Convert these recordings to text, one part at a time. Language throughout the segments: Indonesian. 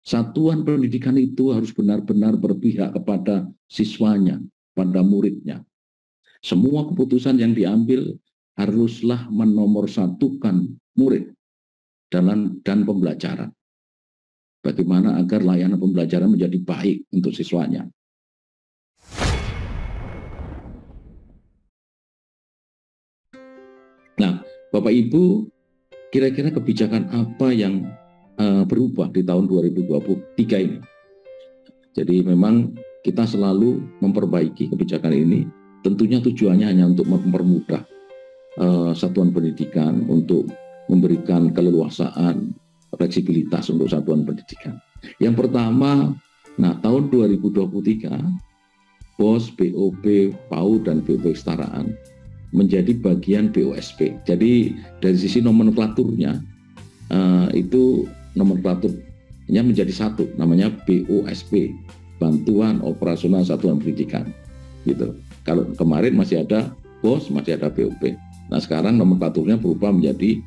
Satuan pendidikan itu harus benar-benar berpihak kepada siswanya, pada muridnya. Semua keputusan yang diambil haruslah menomorsatukan murid dan pembelajaran. Bagaimana agar layanan pembelajaran menjadi baik untuk siswanya. Nah, Bapak Ibu, kira-kira kebijakan apa yang berubah di tahun 2023 ini? Jadi memang kita selalu memperbaiki kebijakan ini. Tentunya tujuannya hanya untuk mempermudah satuan pendidikan, untuk memberikan keleluasaan, fleksibilitas untuk satuan pendidikan. Yang pertama, tahun 2023, BOS, BOP, PAUD, dan BOP kesetaraan menjadi bagian BOSP. Jadi dari sisi nomenklaturnya, itu nomenklaturnya menjadi satu, namanya BOSP, Bantuan Operasional Satuan Pendidikan. Gitu. Kalau kemarin masih ada BOS, masih ada BOP. Nah sekarang nomenklaturnya berubah menjadi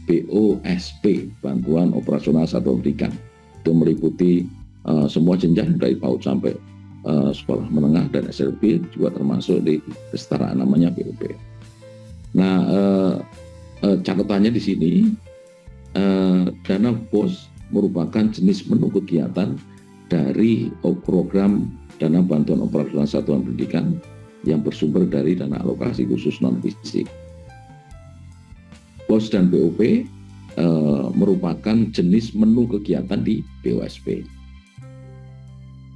BOSP, Bantuan Operasional Satuan Pendidikan. Itu meliputi semua jenjang dari PAUD sampai sekolah menengah dan SLB, juga termasuk di kesetaraan namanya BOP. Nah catatannya di sini, dana BOS merupakan jenis menu kegiatan dari program dana bantuan operasional satuan pendidikan yang bersumber dari dana alokasi khusus non-fisik. BOS dan BOP merupakan jenis menu kegiatan di BOSP.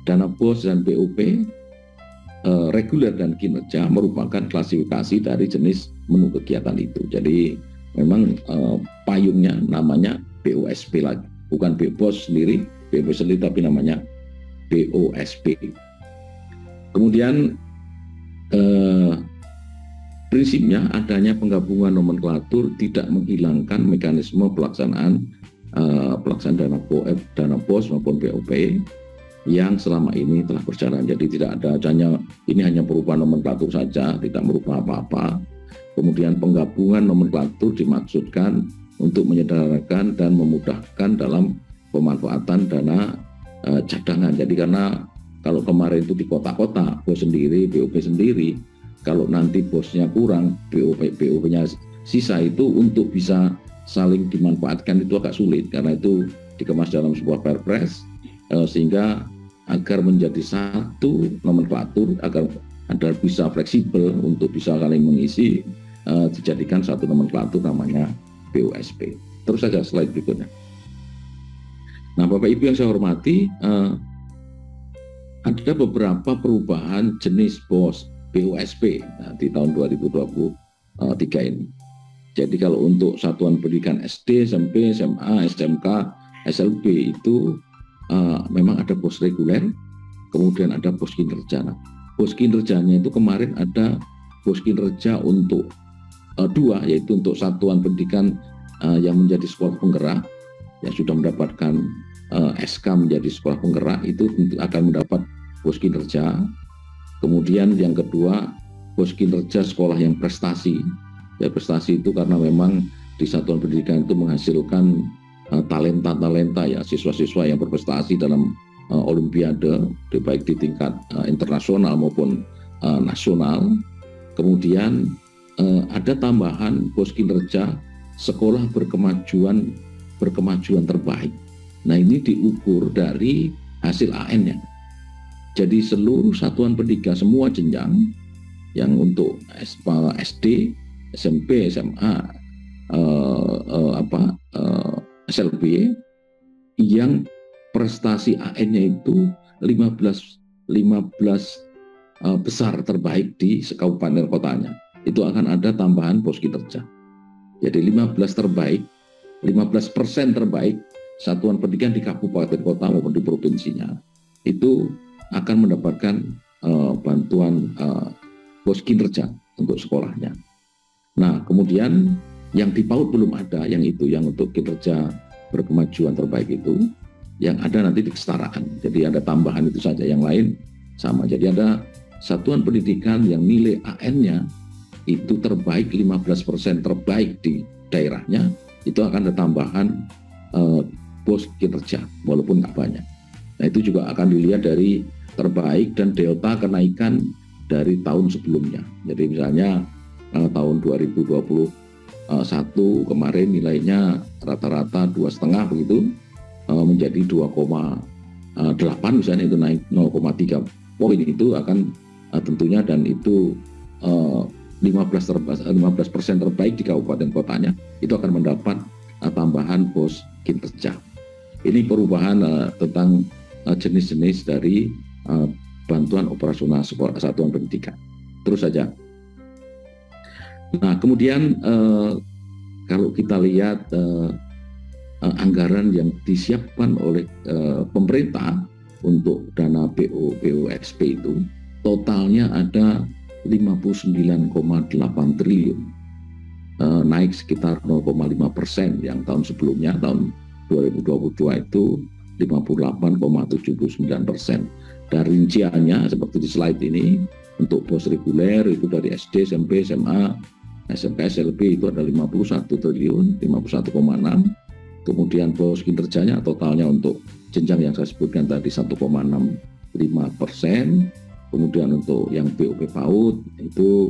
Dana BOS dan BOP reguler dan kinerja merupakan klasifikasi dari jenis menu kegiatan itu. Jadi memang payungnya namanya BOSP lagi, bukan BOS sendiri, BOP sendiri, tapi namanya BOSP. Kemudian prinsipnya adanya penggabungan nomenklatur tidak menghilangkan mekanisme pelaksanaan dana BOS maupun BOP yang selama ini telah berjalan. Jadi tidak ada ini hanya perubahan nomenklatur saja, tidak merubah apa-apa. Kemudian penggabungan nomenklatur dimaksudkan untuk menyederhanakan dan memudahkan dalam pemanfaatan dana cadangan. Jadi karena kalau kemarin itu di kota-kota, BOS sendiri, BOP sendiri, kalau nanti BOS-nya kurang, BOP-nya sisa, itu untuk bisa saling dimanfaatkan itu agak sulit, karena itu dikemas dalam sebuah perpres, sehingga agar menjadi satu nomenklatur, agar bisa fleksibel untuk bisa saling mengisi, dijadikan satu nomenklatur namanya BOSP. Terus saja slide berikutnya. Nah, Bapak Ibu yang saya hormati, ada beberapa perubahan jenis BOSP di tahun 2023 ini. Jadi kalau untuk satuan pendidikan SD, SMP, SMA, SMK, SLB itu memang ada BOS reguler, kemudian ada BOS kinerja. Nah, BOS kinerjanya itu kemarin ada BOS kinerja untuk dua, yaitu untuk satuan pendidikan yang menjadi sekolah penggerak, yang sudah mendapatkan SK menjadi sekolah penggerak, itu akan mendapat BOS kinerja. Kemudian yang kedua, BOS kinerja sekolah yang prestasi. Ya, prestasi itu karena memang di satuan pendidikan itu menghasilkan talenta-talenta, ya, siswa-siswa yang berprestasi dalam olimpiade, baik di tingkat internasional maupun nasional. Kemudian ada tambahan BOS kinerja sekolah berkemajuan terbaik. Nah, ini diukur dari hasil AN-nya. Jadi seluruh satuan pendidikan semua jenjang yang untuk SD, SMP, SMA, SLB yang prestasi AN-nya itu 15 besar terbaik di kabupaten kotanya, itu akan ada tambahan BOS kinerja. Jadi 15% terbaik satuan pendidikan di kabupaten kota maupun di provinsinya itu akan mendapatkan bantuan BOS kinerja untuk sekolahnya. Nah, kemudian yang di PAUD belum ada, yang untuk kinerja berkemajuan terbaik itu, yang ada nanti di kesetaraan. Jadi ada tambahan itu saja, yang lain sama. Jadi ada satuan pendidikan yang nilai AN-nya itu terbaik, 15% terbaik di daerahnya, itu akan ada tambahan BOS kinerja, walaupun nggak banyak. Nah, itu juga akan dilihat dari terbaik dan delta kenaikan dari tahun sebelumnya. Jadi misalnya tahun 2021 kemarin nilainya rata-rata 2,5 begitu, menjadi 2,8 misalnya, itu naik 0,3 poin, itu akan tentunya, dan itu 15% terbaik di kabupaten kotanya itu akan mendapat tambahan pos kinerja. Ini perubahan tentang jenis-jenis dari bantuan operasional sekolah satuan pendidikan. Terus saja. Nah, kemudian kalau kita lihat anggaran yang disiapkan oleh pemerintah untuk dana POSP itu totalnya ada 59,8 triliun, naik sekitar 0,5% yang tahun sebelumnya, tahun 2022 itu 58,79%. Dan rinciannya seperti di slide ini, untuk pos reguler itu dari SD, SMP, SMA, SMK, SLB itu ada 51 triliun, 51,6. Kemudian pos kinerjanya totalnya untuk jenjang yang saya sebutkan tadi 1,65%. Kemudian untuk yang BOP PAUD itu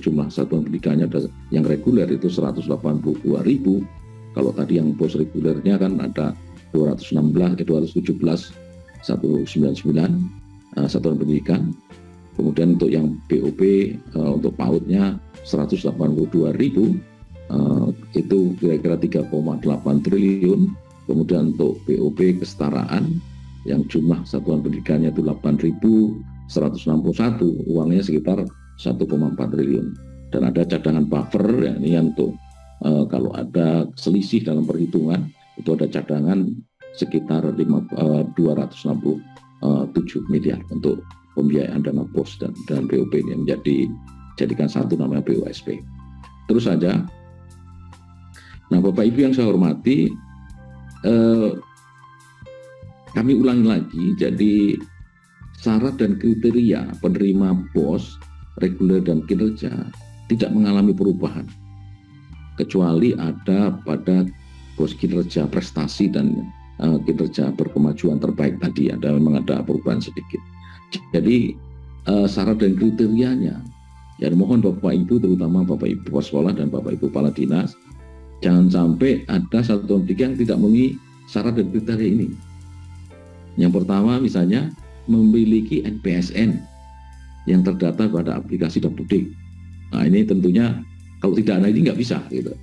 jumlah satuan pendidikannya ada yang reguler itu 182.000. Kalau tadi yang pos regulernya kan ada 217 199 satuan pendidikan. Kemudian untuk yang BOP untuk PAUD-nya 182.000, itu kira-kira 3,8 triliun. Kemudian untuk BOP kesetaraan yang jumlah satuan pendidikannya itu 8.161, uangnya sekitar 1,4 triliun. Dan ada cadangan buffer, ya, ini untuk kalau ada selisih dalam perhitungan, itu ada cadangan sekitar 267 miliar untuk pembiayaan dana pos dan BOP ini yang jadikan satu namanya POSP. Terus saja. Nah, Bapak Ibu yang saya hormati, kami ulangi lagi, jadi syarat dan kriteria penerima pos reguler dan kinerja tidak mengalami perubahan, kecuali ada pada pos kinerja prestasi dan kinerja berkemajuan terbaik tadi, memang ada perubahan sedikit. Jadi syarat dan kriterianya, ya mohon Bapak Ibu, terutama Bapak Ibu kepala sekolah dan Bapak Ibu kepala dinas, jangan sampai ada satuan pendidikan yang tidak memenuhi syarat dan kriteria ini. Yang pertama misalnya memiliki NPSN yang terdata pada aplikasi Dapodik. Nah, ini tentunya kalau tidak ada ini nggak bisa gitu.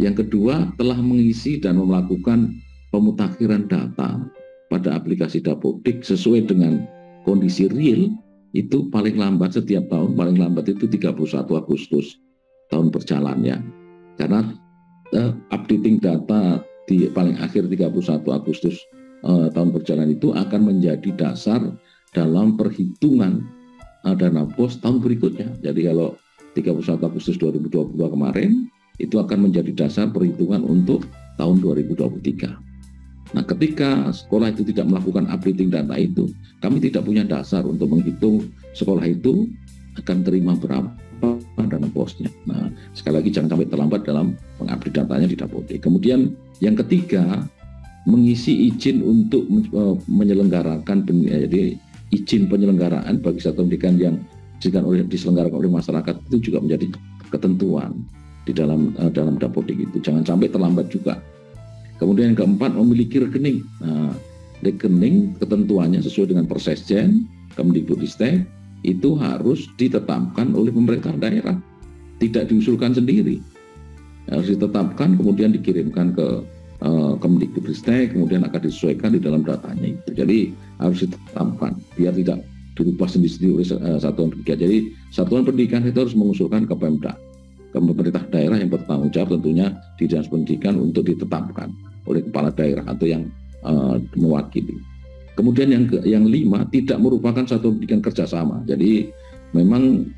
Yang kedua, telah mengisi dan melakukan pemutakhiran data pada aplikasi Dapodik sesuai dengan kondisi real, itu paling lambat setiap tahun, paling lambat itu 31 Agustus tahun berjalannya. Karena updating data di paling akhir 31 Agustus tahun berjalan itu akan menjadi dasar dalam perhitungan dana pos tahun berikutnya. Jadi kalau 31 Agustus 2022 kemarin, itu akan menjadi dasar perhitungan untuk tahun 2023. Nah, ketika sekolah itu tidak melakukan updating data itu, kami tidak punya dasar untuk menghitung sekolah itu akan terima berapa dana posnya. Nah, sekali lagi jangan sampai terlambat dalam mengupdate datanya di Dapodik. Kemudian yang ketiga, mengisi izin untuk menyelenggarakan, jadi izin penyelenggaraan bagi satuan pendidikan yang diselenggarakan oleh masyarakat itu juga menjadi ketentuan di dalam Dapodik itu. Jangan sampai terlambat juga. Kemudian yang keempat, memiliki rekening. Nah, rekening ketentuannya sesuai dengan Persesjen, Kemdikbudristek, itu harus ditetapkan oleh pemerintah daerah, tidak diusulkan sendiri. Harus ditetapkan, kemudian dikirimkan ke Kemdikbudristek, kemudian akan disesuaikan di dalam datanya itu. Jadi harus ditetapkan, biar tidak dirubah sendiri-sendiri oleh satuan pendidikan. Jadi satuan pendidikan itu harus mengusulkan ke Pemda, ke pemerintah daerah yang bertanggung jawab tentunya di dinas pendidikan untuk ditetapkan oleh kepala daerah atau yang mewakili. Kemudian yang lima, tidak merupakan satuan pendidikan kerjasama. Jadi memang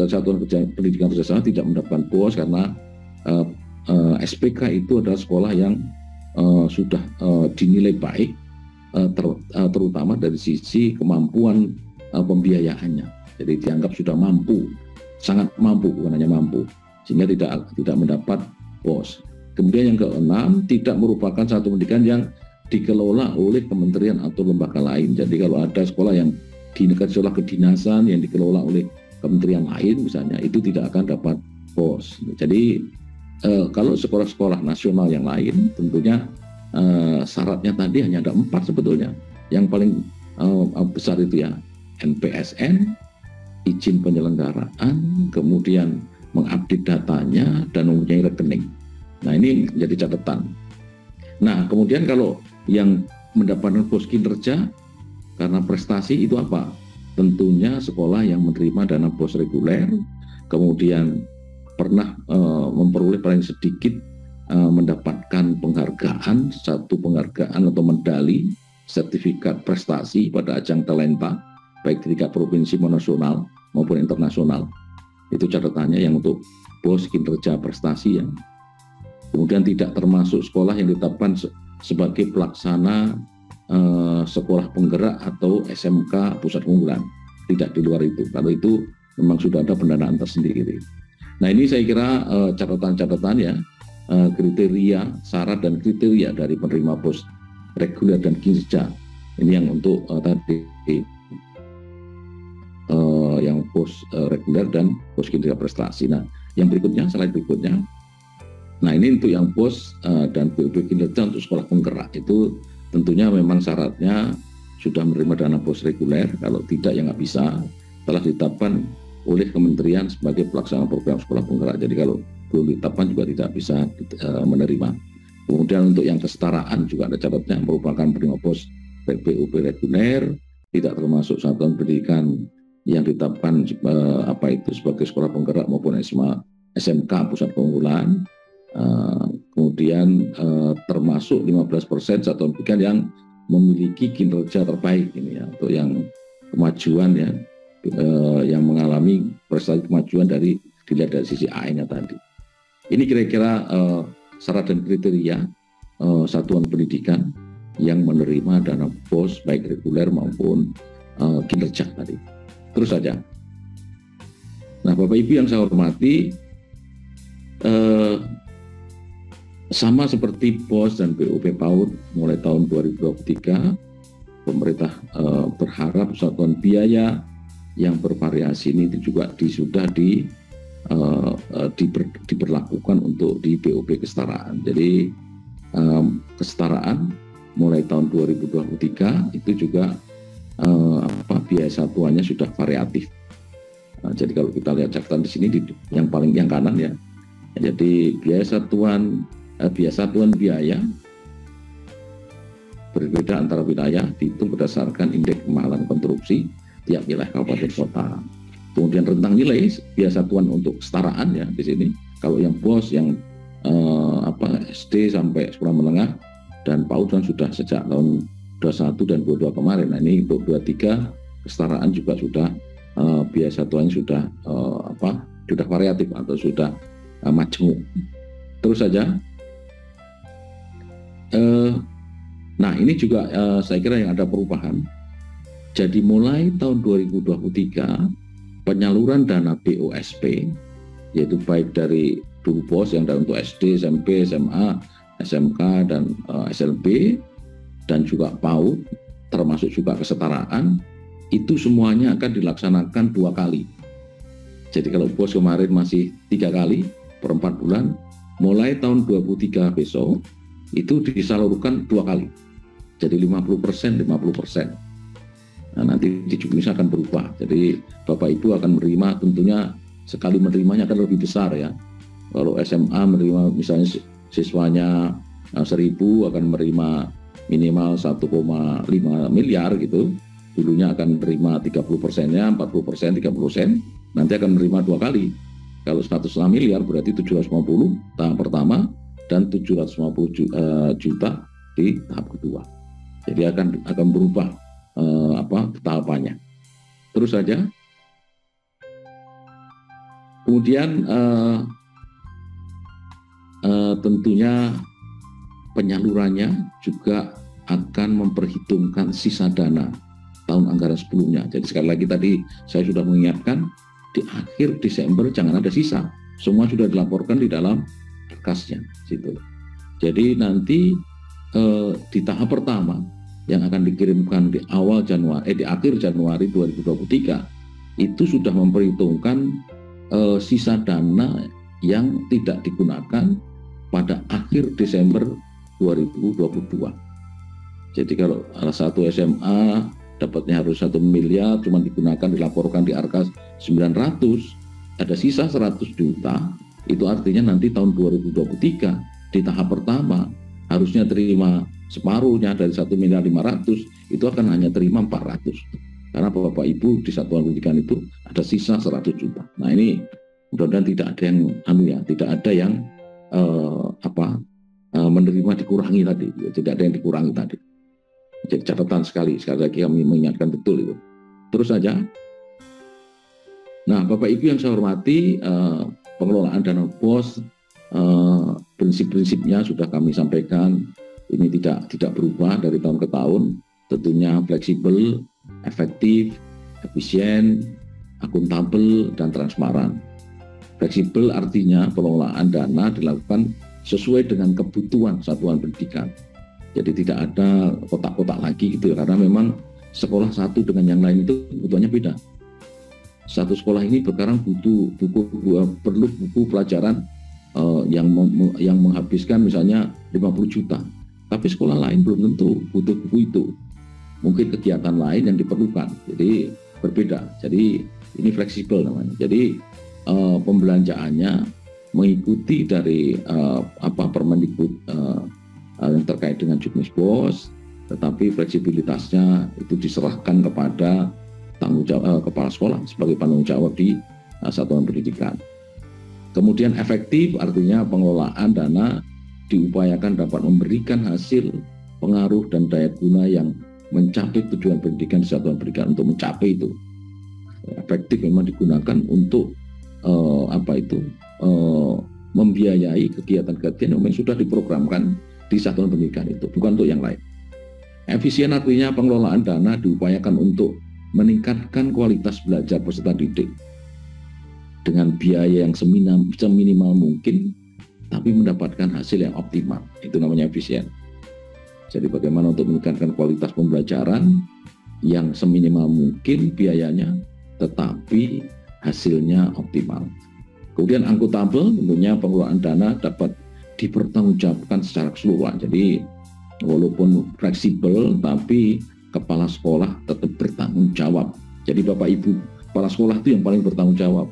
satuan pendidikan kerjasama tidak mendapatkan POS karena SPK itu adalah sekolah yang sudah dinilai baik, terutama dari sisi kemampuan pembiayaannya. Jadi dianggap sudah mampu, sangat mampu, bukan hanya mampu, sehingga tidak mendapat POS. Kemudian yang keenam, tidak merupakan satu pendidikan yang dikelola oleh kementerian atau lembaga lain. Jadi kalau ada sekolah yang di sekolah kedinasan yang dikelola oleh kementerian lain misalnya, itu tidak akan dapat BOS. Jadi kalau sekolah-sekolah nasional yang lain tentunya syaratnya tadi hanya ada 4 sebetulnya. Yang paling besar itu ya NPSN, izin penyelenggaraan, kemudian mengupdate datanya, dan mempunyai rekening. Nah, ini jadi catatan. Nah, kemudian kalau yang mendapatkan BOS kinerja karena prestasi itu apa? Tentunya sekolah yang menerima dana BOS reguler, kemudian pernah memperoleh paling sedikit mendapatkan penghargaan, satu penghargaan atau medali, sertifikat prestasi pada ajang talenta, baik di tingkat provinsi nasional maupun internasional. Itu catatannya yang untuk BOS kinerja prestasi ya. Kemudian tidak termasuk sekolah yang ditetapkan sebagai pelaksana sekolah penggerak atau SMK pusat unggulan. Tidak di luar itu. Kalau itu memang sudah ada pendanaan tersendiri. Nah, ini saya kira catatan-catatan ya, kriteria, syarat dan kriteria dari penerima BOS reguler dan kinerja. Ini yang untuk tadi yang BOS reguler dan BOS kinerja prestasi. Nah, yang berikutnya, slide berikutnya. Nah, ini untuk yang BOS dan BOP kinerja untuk sekolah penggerak itu tentunya memang syaratnya sudah menerima dana BOS reguler. Kalau tidak ya nggak bisa, telah ditetapkan oleh kementerian sebagai pelaksana program sekolah penggerak. Jadi kalau belum ditetapkan juga tidak bisa menerima. Kemudian untuk yang kesetaraan juga ada catatnya, merupakan penerima BOS BOP reguler, tidak termasuk satuan pendidikan yang ditetapkan sebagai sekolah penggerak maupun SMK pusat keunggulan. Kemudian termasuk 15% satuan pendidikan yang memiliki kinerja terbaik ini ya, untuk yang kemajuan ya, yang mengalami prestasi kemajuan dilihat dari sisi A-nya tadi. Ini kira-kira syarat dan kriteria satuan pendidikan yang menerima dana BOS baik reguler maupun kinerja tadi. Terus saja. Nah, Bapak Ibu yang saya hormati, sama seperti BOS dan BOP PAUD mulai tahun 2023, pemerintah berharap satuan biaya yang bervariasi ini juga sudah diberlakukan untuk di BOP kesetaraan. Jadi kesetaraan mulai tahun 2023 itu juga biaya satuannya sudah variatif. Jadi kalau kita lihat catatan di sini yang kanan ya. Jadi biaya satuan biaya berbeda antara wilayah, dihitung berdasarkan indeks kemahalan konstruksi tiap wilayah kabupaten kota. Kemudian rentang nilai biaya satuan untuk kesetaraan ya di sini. Kalau yang BOS yang SD sampai sekolah menengah dan PAUD kan sudah sejak tahun 21 dan 22 kemarin. Nah, ini untuk 23 kesetaraan juga sudah biaya satuannya sudah variatif atau sudah majmuk. Terus saja. Nah, ini juga saya kira yang ada perubahan. Jadi mulai tahun 2023 penyaluran dana BOSP, yaitu baik dari dulu BOS yang untuk SD, SMP, SMA, SMK dan SLB, dan juga PAUD, termasuk juga kesetaraan, itu semuanya akan dilaksanakan 2 kali. Jadi kalau BOS kemarin masih 3 kali per 4 bulan, mulai tahun 2023 besok itu disalurkan 2 kali. Jadi 50%, 50%. Nah, nanti di Indonesia akan berubah. Jadi Bapak Ibu akan menerima, tentunya sekali menerimanya akan lebih besar ya. Kalau SMA menerima misalnya siswanya 1.000 akan menerima minimal 1,5 miliar gitu. Dulunya akan menerima 30%-nya, 40%, 30%, nanti akan menerima 2 kali. Kalau 1,5 miliar berarti 750 tahap pertama dan 750 juta di tahap kedua. Jadi akan berubah tahapannya. Terus saja. Kemudian tentunya penyalurannya juga akan memperhitungkan sisa dana tahun anggaran sebelumnya. Jadi sekali lagi tadi saya sudah mengingatkan, di akhir Desember jangan ada sisa. Semua sudah dilaporkan di dalam berkasnya. Situ. Jadi nanti di tahap pertama yang akan dikirimkan di akhir Januari 2023 itu sudah memperhitungkan sisa dana yang tidak digunakan pada akhir Desember 2022. Jadi kalau satu SMA dapatnya harus 1 miliar, cuma digunakan dilaporkan di angka 900, ada sisa 100 juta, itu artinya nanti tahun 2023 di tahap pertama harusnya terima separuhnya dari 1.500.000, itu akan hanya terima 400. Karena Bapak Ibu di satuan pendidikan itu ada sisa 100 juta. Nah ini mudah-mudahan tidak ada yang tidak ada yang menerima dikurangi tadi, tidak ada yang dikurangi tadi. Jadi catatan sekali lagi kami mengingatkan betul itu. Terus saja. Nah, Bapak Ibu yang saya hormati, pengelolaan dana BOS, prinsip-prinsipnya sudah kami sampaikan. Ini tidak berubah dari tahun ke tahun. Tentunya fleksibel, efektif, efisien, akuntabel, dan transparan. Fleksibel artinya pengelolaan dana dilakukan sesuai dengan kebutuhan satuan pendidikan. Jadi tidak ada kotak-kotak lagi gitu, karena memang sekolah satu dengan yang lain itu kebutuhannya beda. Satu sekolah ini sekarang perlu buku pelajaran yang menghabiskan misalnya 50 juta. Tapi sekolah lain belum tentu butuh buku itu. Mungkin kegiatan lain yang diperlukan. Jadi berbeda. Jadi ini fleksibel namanya. Jadi pembelanjaannya mengikuti dari Permendikbud yang terkait dengan Juknis BOS, tetapi fleksibilitasnya itu diserahkan kepada tanggung jawab kepala sekolah sebagai penanggung jawab di satuan pendidikan. Kemudian efektif artinya pengelolaan dana diupayakan dapat memberikan hasil, pengaruh dan daya guna yang mencapai tujuan pendidikan di satuan pendidikan. Untuk mencapai itu efektif memang digunakan untuk membiayai kegiatan-kegiatan yang sudah diprogramkan di satuan pendidikan itu, bukan untuk yang lain. Efisien artinya pengelolaan dana diupayakan untuk meningkatkan kualitas belajar peserta didik dengan biaya yang seminimal mungkin, tapi mendapatkan hasil yang optimal. Itu namanya efisien. Jadi bagaimana untuk meningkatkan kualitas pembelajaran yang seminimal mungkin biayanya, tetapi hasilnya optimal. Kemudian akuntabel, tentunya pengelolaan dana dapat dipertanggungjawabkan secara keseluruhan. Jadi walaupun fleksibel, tapi kepala sekolah tetap bertanggung jawab. Jadi Bapak Ibu kepala sekolah itu yang paling bertanggung jawab.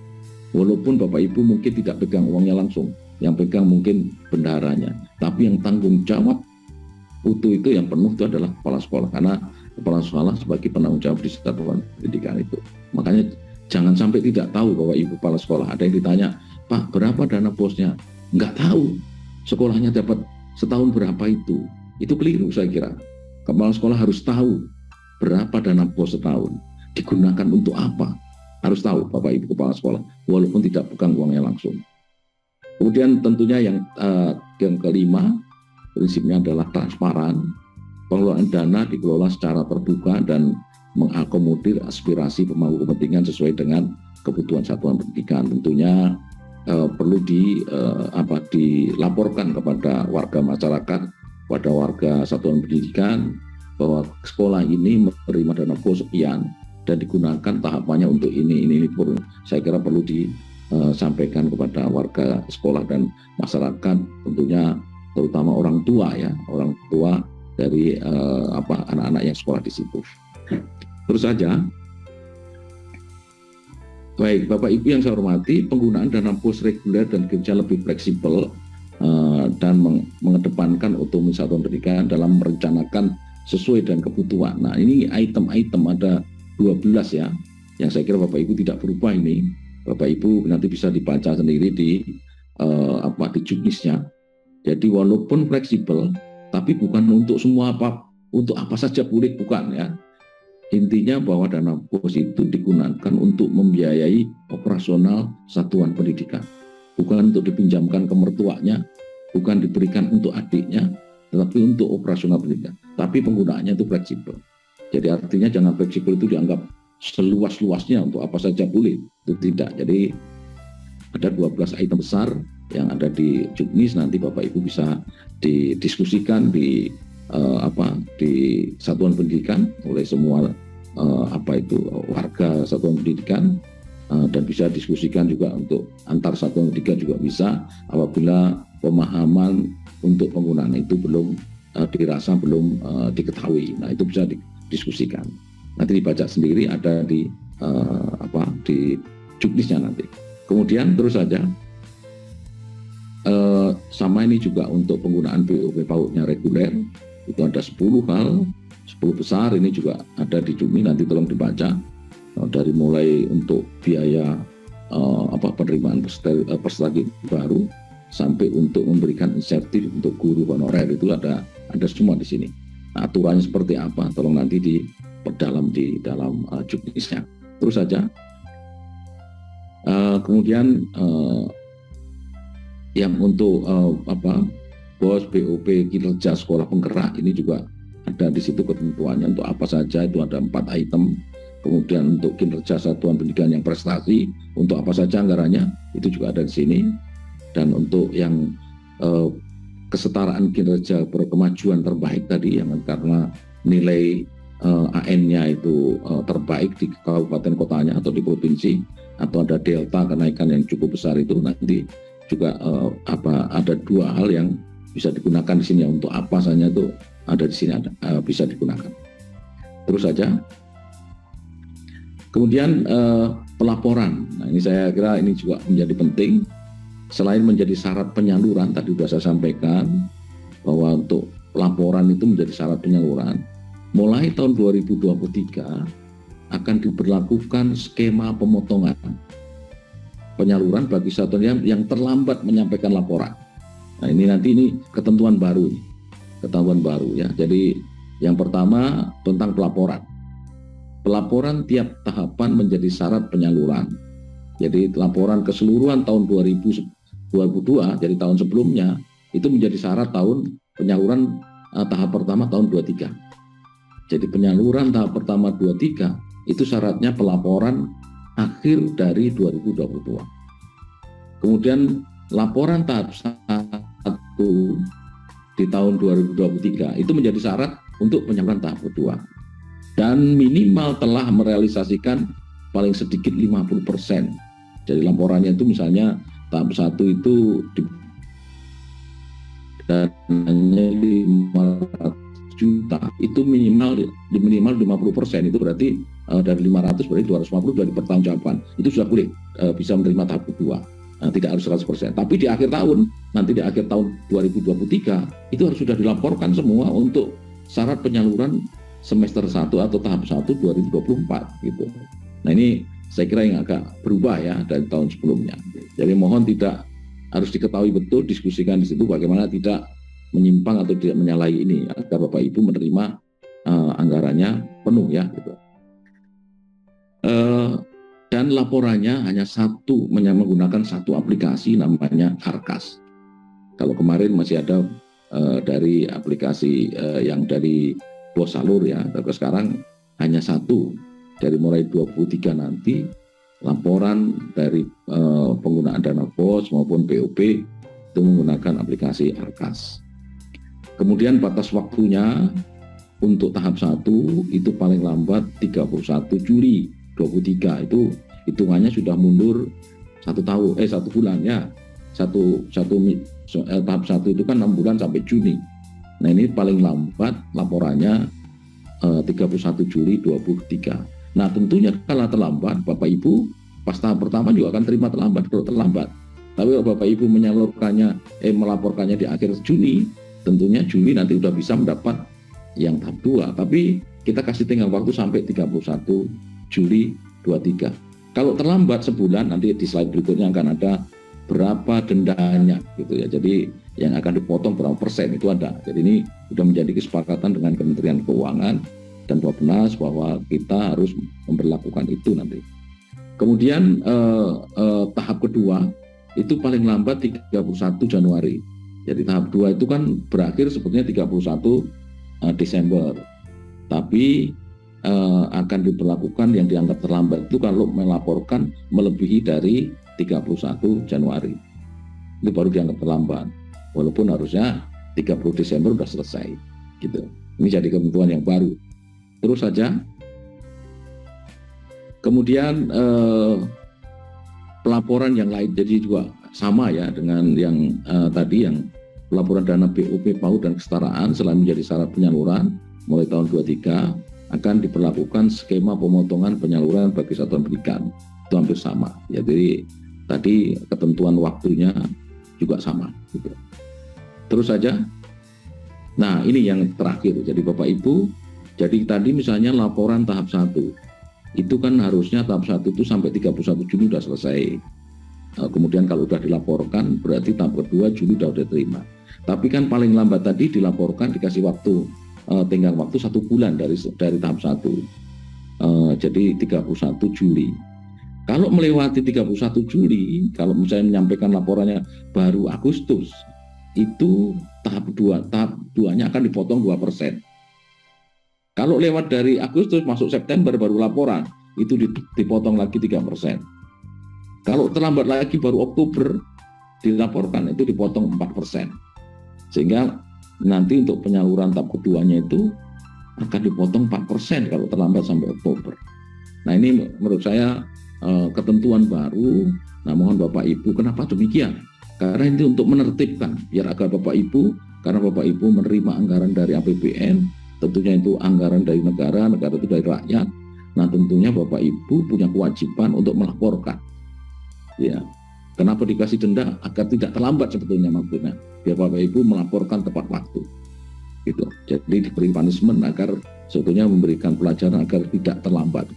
Walaupun Bapak Ibu mungkin tidak pegang uangnya langsung, yang pegang mungkin bendaharanya, tapi yang tanggung jawab utuh itu yang penuh itu adalah kepala sekolah, karena kepala sekolah sebagai penanggung jawab di satuan pendidikan itu. Makanya jangan sampai tidak tahu Bapak Ibu kepala sekolah. Ada yang ditanya, Pak berapa dana BOS-nya? Nggak tahu. Sekolahnya dapat setahun berapa itu? Itu keliru saya kira. Kepala sekolah harus tahu berapa dana BOS setahun, digunakan untuk apa. Harus tahu Bapak Ibu kepala sekolah, walaupun tidak pegang uangnya langsung. Kemudian tentunya yang kelima, prinsipnya adalah transparan. Pengelolaan dana dikelola secara terbuka dan mengakomodir aspirasi pemangku kepentingan sesuai dengan kebutuhan satuan pendidikan. Tentunya perlu dilaporkan kepada warga masyarakat, pada warga satuan pendidikan bahwa sekolah ini menerima dana BOS sekian dan digunakan tahapannya untuk ini pun saya kira perlu disampaikan kepada warga sekolah dan masyarakat, tentunya terutama orang tua dari anak-anak yang sekolah di situ. Terus saja. Baik, Bapak Ibu yang saya hormati, penggunaan dana BOS reguler dan kinerja lebih fleksibel dan mengedepankan otonomi satuan pendidikan dalam merencanakan sesuai dengan kebutuhan. Nah, ini item-item ada 12 ya, yang saya kira Bapak Ibu tidak berubah ini. Bapak Ibu nanti bisa dibaca sendiri di Juknisnya. Jadi walaupun fleksibel, tapi bukan untuk semua untuk apa saja boleh, bukan ya. Intinya bahwa dana BOS itu digunakan untuk membiayai operasional satuan pendidikan. Bukan untuk dipinjamkan ke mertuanya, bukan diberikan untuk adiknya, tetapi untuk operasional pendidikan. Tapi penggunaannya itu fleksibel. Jadi artinya jangan fleksibel itu dianggap seluas-luasnya untuk apa saja boleh. Itu tidak. Jadi ada 12 item besar yang ada di Juknis, nanti Bapak Ibu bisa didiskusikan, di satuan pendidikan oleh semua warga satuan pendidikan, dan bisa diskusikan juga untuk antar satuan pendidikan juga bisa apabila pemahaman untuk penggunaan itu belum dirasa belum diketahui. Nah, itu bisa didiskusikan. Nanti dibaca sendiri, ada di di juknisnya nanti. Kemudian terus saja sama ini juga untuk penggunaan BOP PAUD-nya reguler, itu ada 10 hal, 10 besar, ini juga ada di juknis, nanti tolong dibaca. Dari mulai untuk biaya penerimaan peserta baru sampai untuk memberikan insentif untuk guru honorer, itu ada semua di sini. Nah, aturannya seperti apa, tolong nanti diperdalam di dalam juknisnya. Terus saja. Kemudian yang untuk BOS BOP kinerja sekolah penggerak, ini juga ada di situ ketentuannya untuk apa saja, itu ada 4 item. Kemudian untuk kinerja satuan pendidikan yang prestasi, untuk apa saja anggarannya, itu juga ada di sini. Dan untuk yang kesetaraan kinerja berkemajuan terbaik tadi, yang karena nilai AN-nya itu terbaik di kabupaten kotanya atau di provinsi, atau ada delta kenaikan yang cukup besar, itu nanti juga ada 2 hal yang bisa digunakan di sini. Untuk apa saja itu ada di sini, bisa digunakan. Terus saja. Kemudian pelaporan. Nah, ini saya kira ini juga menjadi penting. Selain menjadi syarat penyaluran, tadi sudah saya sampaikan bahwa untuk laporan itu menjadi syarat penyaluran. Mulai tahun 2023 akan diberlakukan skema pemotongan penyaluran bagi satuan yang terlambat menyampaikan laporan. Nah, ini ketentuan baru ya. Jadi yang pertama tentang pelaporan. Pelaporan tiap tahapan menjadi syarat penyaluran. Jadi laporan keseluruhan tahun 2022, jadi tahun sebelumnya, itu menjadi syarat tahun penyaluran tahap pertama tahun 23. Jadi penyaluran tahap pertama 23 itu syaratnya pelaporan akhir dari 2022. Kemudian laporan tahap 1 di tahun 2023 itu menjadi syarat untuk penyaluran tahap kedua. Dan minimal telah merealisasikan paling sedikit 50%. Jadi laporannya itu misalnya tahap 1 itu dananya 500 juta, itu minimal 50%, itu berarti dari 500 berarti 250 dari pertanggungjawaban. Itu sudah boleh bisa menerima tahap kedua. Tidak harus 100%. Tapi di akhir tahun, nanti di akhir tahun 2023 itu harus sudah dilaporkan semua untuk syarat penyaluran semester 1 atau tahap 1 2024 gitu. Nah, ini saya kira yang agak berubah ya dari tahun sebelumnya. Jadi mohon tidak harus diketahui betul, diskusikan di situ bagaimana tidak menyimpang atau tidak menyalahi ini agar Bapak Ibu menerima anggarannya penuh ya gitu. Dan laporannya hanya menggunakan satu aplikasi namanya Arkas. Kalau kemarin masih ada dari aplikasi yang dari BOS Salur ya, tapi sekarang hanya satu. Dari mulai 23 nanti laporan dari penggunaan dana BOS maupun BOP itu menggunakan aplikasi Arkas. Kemudian batas waktunya untuk tahap 1 itu paling lambat 31 Juli 23, itu hitungannya sudah mundur 1 bulan ya. Tahap 1 itu kan 6 bulan sampai Juni. Nah, ini paling lambat laporannya 31 Juli 23. Nah, tentunya kalau terlambat, Bapak Ibu pas tahap pertama juga akan terima terlambat kalau terlambat. Tapi kalau Bapak Ibu melaporkannya di akhir Juni, tentunya Juli nanti sudah bisa mendapat yang tahap 2. Tapi kita kasih tinggal waktu sampai 31 Juli 23. Kalau terlambat sebulan, nanti di slide berikutnya akan ada berapa dendanya gitu ya. Jadi yang akan dipotong berapa persen itu ada. Jadi ini sudah menjadi kesepakatan dengan Kementerian Keuangan dan Bappenas bahwa kita harus memperlakukan itu nanti. Kemudian tahap kedua itu paling lambat 31 Januari. Jadi tahap 2 itu kan berakhir sebetulnya 31 Desember. Tapi akan diberlakukan yang dianggap terlambat itu kalau melaporkan melebihi dari 31 Januari. Itu baru dianggap terlambat. Walaupun harusnya 30 Desember sudah selesai. gitu. Ini jadi ketentuan yang baru. Terus saja. Kemudian pelaporan yang lain jadi juga sama ya dengan yang tadi, yang pelaporan dana BOP, PAUD dan kesetaraan selain menjadi syarat penyaluran mulai tahun 23 akan diberlakukan skema pemotongan penyaluran bagi satuan pendidikan. Itu hampir sama. Ya, jadi tadi ketentuan waktunya juga sama. Gitu. Terus saja. Nah, ini yang terakhir. Jadi Bapak Ibu, jadi tadi misalnya laporan tahap 1. Itu kan harusnya tahap 1 itu sampai 31 Juni sudah selesai. Kemudian kalau sudah dilaporkan, berarti tahap kedua Juli sudah diterima. Tapi kan paling lambat tadi dilaporkan, dikasih waktu, tenggang waktu 1 bulan dari tahap 1. Jadi 31 Juli. Kalau melewati 31 Juli, kalau misalnya menyampaikan laporannya baru Agustus, itu tahap 2-nya akan dipotong 2%. Kalau lewat dari Agustus masuk September baru laporan, itu dipotong lagi 3%. Kalau terlambat lagi baru Oktober dilaporkan, itu dipotong 4%. Sehingga nanti untuk penyaluran tahap keduanya itu akan dipotong 4% kalau terlambat sampai Oktober. Nah, ini menurut saya ketentuan baru. Nah, mohon Bapak Ibu, kenapa demikian? Karena ini untuk menertibkan, biar agar Bapak Ibu, karena Bapak Ibu menerima anggaran dari APBN, tentunya itu anggaran dari negara itu dari rakyat. Nah, tentunya Bapak Ibu punya kewajiban untuk melaporkan. Ya, kenapa dikasih denda? Agar tidak terlambat sebetulnya maksudnya. Biar Bapak Ibu melaporkan tepat waktu. Gitu. Jadi diberi punishment agar sebetulnya memberikan pelajaran agar tidak terlambat.